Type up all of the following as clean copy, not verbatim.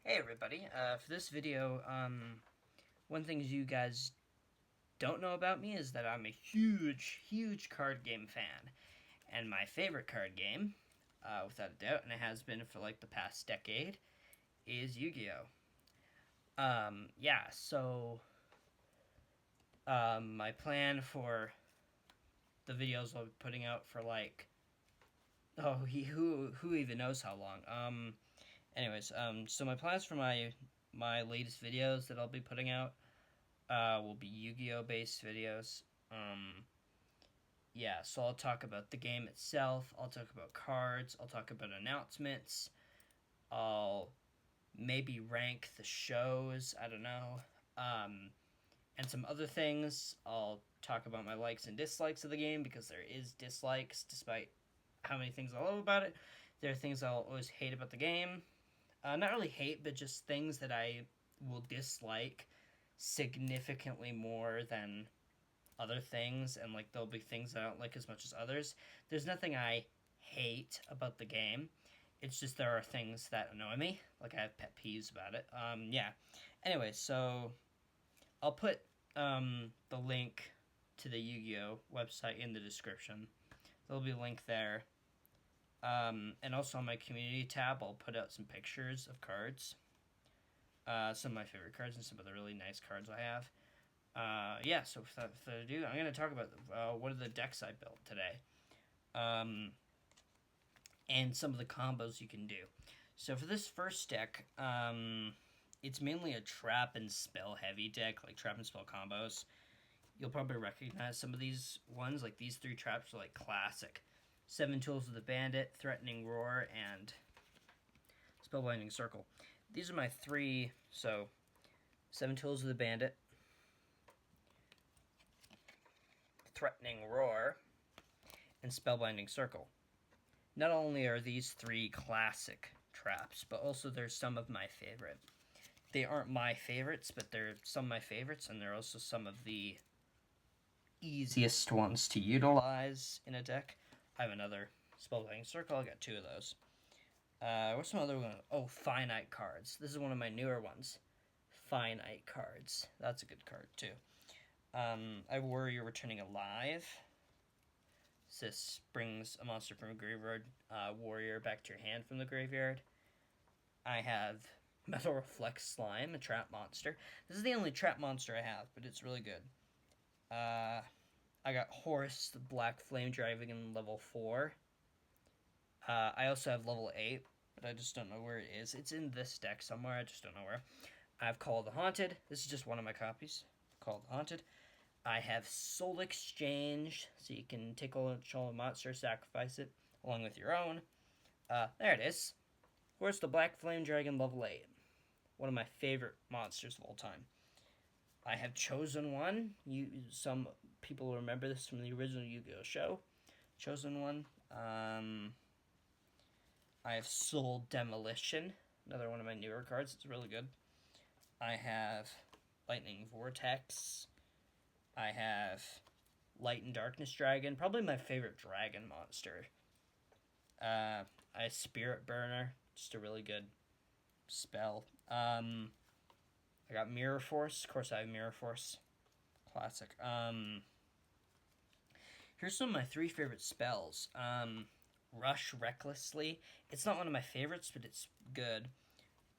Hey everybody, for this video, one thing you guys don't know about me is that I'm a huge card game fan. And my favorite card game, without a doubt, and it has been for like the past decade, is Yu-Gi-Oh! Yeah, so, my plan for the videos I'll be putting out for like, who even knows how long, so my plans for my latest videos that I'll be putting out will be Yu-Gi-Oh based videos. Yeah, so I'll talk about the game itself. I'll talk about cards. I'll talk about announcements. I'll maybe rank the shows. I don't know. And some other things. I'll talk about my likes and dislikes of the game because there is dislikes, despite how many things I love about it. There are things I'll always hate about the game. Not really hate, but just things that I will dislike significantly more than other things, and like there'll be things I don't like as much as others. There's nothing I hate about the game. It's just there are things that annoy me. Like I have pet peeves about it. Yeah. Anyway, so I'll put the link to the Yu-Gi-Oh website in the description. There'll be a link there. And also on my community tab, I'll put out some pictures of cards. Some of my favorite cards and some of the really nice cards I have. Yeah, so without further ado, I'm going to talk about what are the decks I built today. And some of the combos you can do. So for this first deck, it's mainly a trap and spell heavy deck, like trap and spell combos. You'll probably recognize some of these ones, like these three traps are like classic. 7 Tools of the Bandit, Threatening Roar, and Spellbinding Circle. These are my three, so 7 Tools of the Bandit, Threatening Roar, and Spellbinding Circle. Not only are these three classic traps, but also they're some of my favorite. They aren't my favorites, but they're some of my favorites, and they're also some of the easiest ones to utilize in a deck. I have another Spellbinding Circle. I got two of those. What's some other one? Oh, Finite cards. This is one of my newer ones. Finite cards. That's a good card, too. I have Warrior Returning Alive. This brings a monster from a graveyard, Warrior back to your hand from the graveyard. I have Metal Reflex Slime, a trap monster. This is the only trap monster I have, but it's really good. I got Horus, the Black Flame Dragon, level 4. I also have level 8, but I just don't know where it is. It's in this deck somewhere, I just don't know where. I have Call of the Haunted. This is just one of my copies. Call of the Haunted. I have Soul Exchange, so you can take a monster, sacrifice it, along with your own. There it is. Horus the Black Flame Dragon, level 8. One of my favorite monsters of all time. I have Chosen One. Some people remember this from the original Yu-Gi-Oh! Show. Chosen One. I have Soul Demolition, another one of my newer cards. It's really good. I have Lightning Vortex. I have Light and Darkness Dragon, probably my favorite dragon monster. I have Spirit Burner, just a really good spell. I got Mirror Force. Of course, I have Mirror Force. Classic. Here's some of my three favorite spells. Rush Recklessly. It's not one of my favorites, but it's good.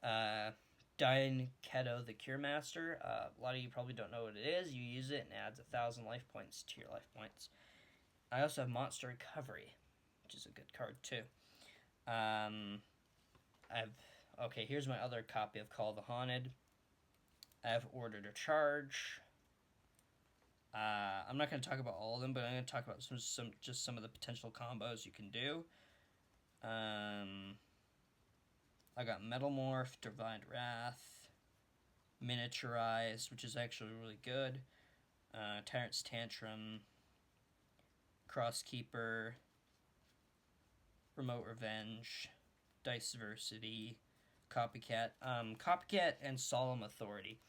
Dine Keto, the Cure Master. A lot of you probably don't know what it is. You use it and it adds 1,000 life points to your life points. I also have Monster Recovery, which is a good card too. Here's my other copy of Call of the Haunted. I have Order to Charge. I'm not going to talk about all of them, but I'm going to talk about some of the potential combos you can do. I got Metal Morph, Divine Wrath, Miniaturize, which is actually really good. Tyrant's Tantrum, Crosskeeper, Remote Revenge, Diceversity, Copycat. Copycat and Solemn Authority.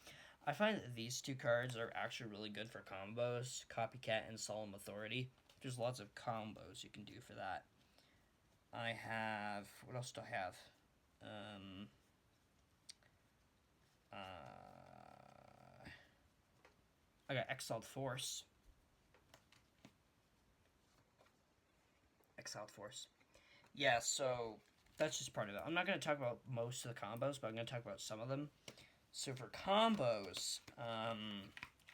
I find that these two cards are actually really good for combos. Copycat and Solemn Authority. There's lots of combos you can do for that. I have... What else do I have? Exiled Force. Exiled Force. Yeah, so that's just part of it. I'm not going to talk about most of the combos, but I'm going to talk about some of them. So for combos,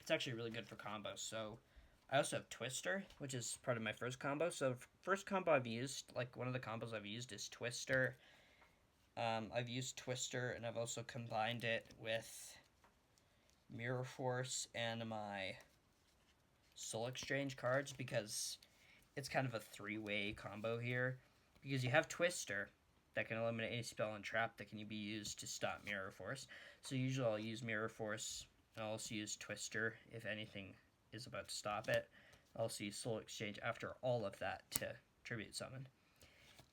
it's actually really good for combos. So I also have Twister, which is part of my first combo. So first combo I've used, like one of the combos I've used is Twister. I've used Twister, and I've also combined it with Mirror Force and my Soul Exchange cards because it's kind of a three-way combo here. Because you have Twister that can eliminate any spell and trap that can be used to stop Mirror Force. So usually I'll use Mirror Force, and I'll also use Twister if anything is about to stop it. I'll also use Soul Exchange after all of that to Tribute Summon.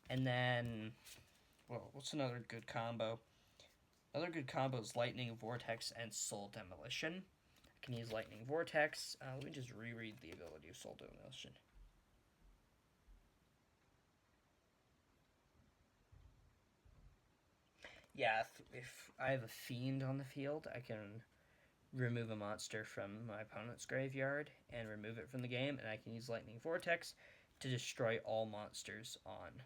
And then, well, what's another good combo? Another good combo is Lightning Vortex and Soul Demolition. I can use Lightning Vortex. Let me just reread the ability of Soul Demolition. Yeah, if I have a Fiend on the field, I can remove a monster from my opponent's graveyard and remove it from the game, and I can use Lightning Vortex to destroy all monsters on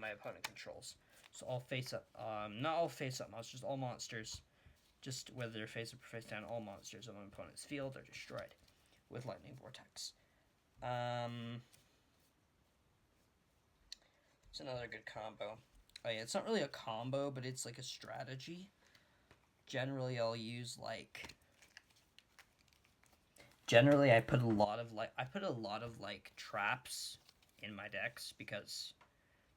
my opponent controls. So all face-up, not all face-up monsters, all monsters, just whether they're face-up or face-down, all monsters on my opponent's field are destroyed with Lightning Vortex. It's another good combo. Oh yeah, it's not really a combo, but it's like a strategy. Generally, I'll use like. Generally, I put a lot of traps in my decks because it's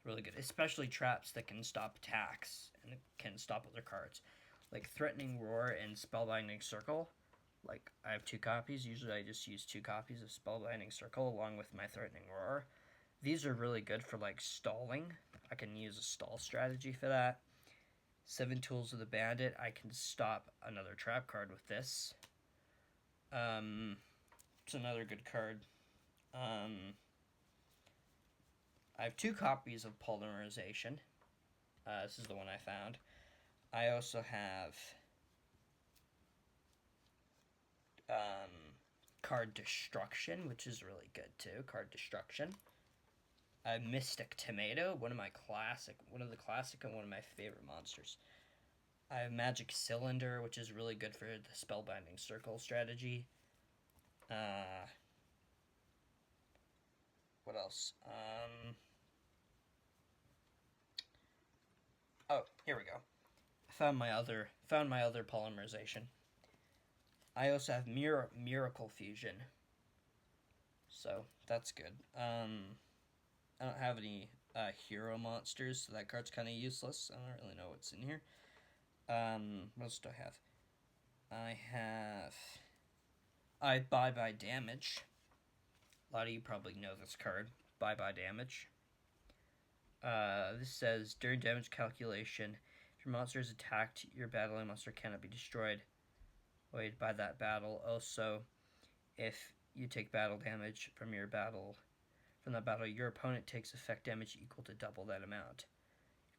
really good, especially traps that can stop attacks and can stop other cards, like Threatening Roar and Spellbinding Circle. Like I have 2 copies. Usually, I just use 2 copies of Spellbinding Circle along with my Threatening Roar. These are really good for like stalling. I can use a stall strategy for that. 7 Tools of the Bandit. I can stop another trap card with this. It's another good card. I have 2 copies of Polymerization. This is the one I found. I also have Card Destruction, which is really good too. Card Destruction. Mystic Tomato, one of the classic and one of my favorite monsters. I have Magic Cylinder, which is really good for the Spellbinding Circle strategy. What else? Oh, here we go. I found my other polymerization. I also have Miracle Fusion, so that's good. I don't have any hero monsters, so that card's kind of useless. I don't really know what's in here. What else do I have? I Bye Damage. A lot of you probably know this card. Bye Damage. This says, during damage calculation, if your monster is attacked, your battling monster cannot be destroyed by that battle. Also, if you take battle damage from that battle, your opponent takes effect damage equal to double that amount.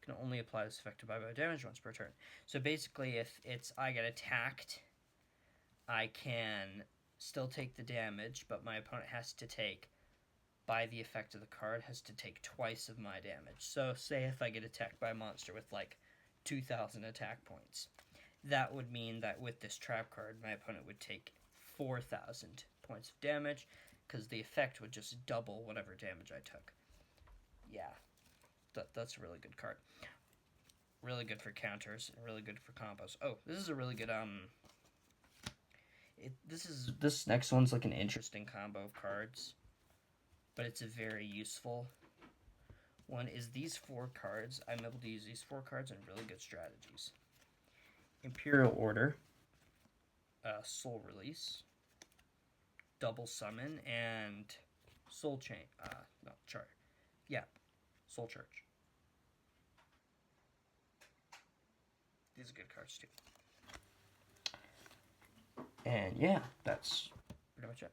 You can only apply this effect to bye damage once per turn. So basically, if I get attacked, I can still take the damage, but my opponent has to take, by the effect of the card, has to take twice of my damage. So say if I get attacked by a monster with like 2,000 attack points, that would mean that with this trap card, my opponent would take 4,000 points of damage, because the effect would just double whatever damage I took. Yeah, that's a really good card. Really good for counters, and really good for combos. Oh, this is a really good, this next one's like an interesting combo of cards, but it's a very useful one. Is these 4 cards. I'm able to use these 4 cards in really good strategies. Imperial Order, Soul Release, Double Summon, and Soul Chain. Soul Church. These are good cards too. And yeah, that's pretty much it.